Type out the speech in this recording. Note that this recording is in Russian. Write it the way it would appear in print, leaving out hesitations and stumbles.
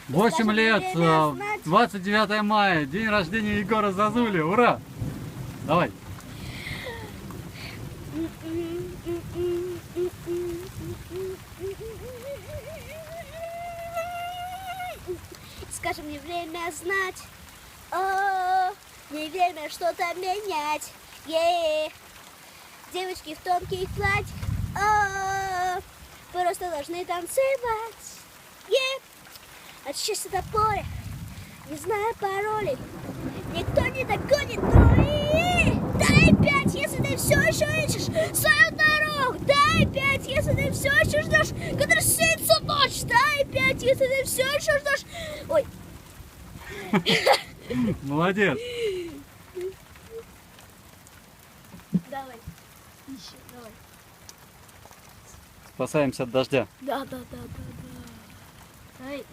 8 лет, 29 мая, день рождения Егора Зазули. Ура! Давай. Скажи мне время знать, о, не время что-то менять. Девочки в тонких платьях, о, просто должны танцевать. От счастья до поля, не знаю паролей, никто не догонит, дай 5, если ты все еще ищешь свою дорогу. Дай 5, если ты все еще ждешь, когда снится ночь. Дай 5, если ты все еще ждешь. Ой. Молодец. Давай. Еще, давай. Спасаемся от дождя. Да. Давай.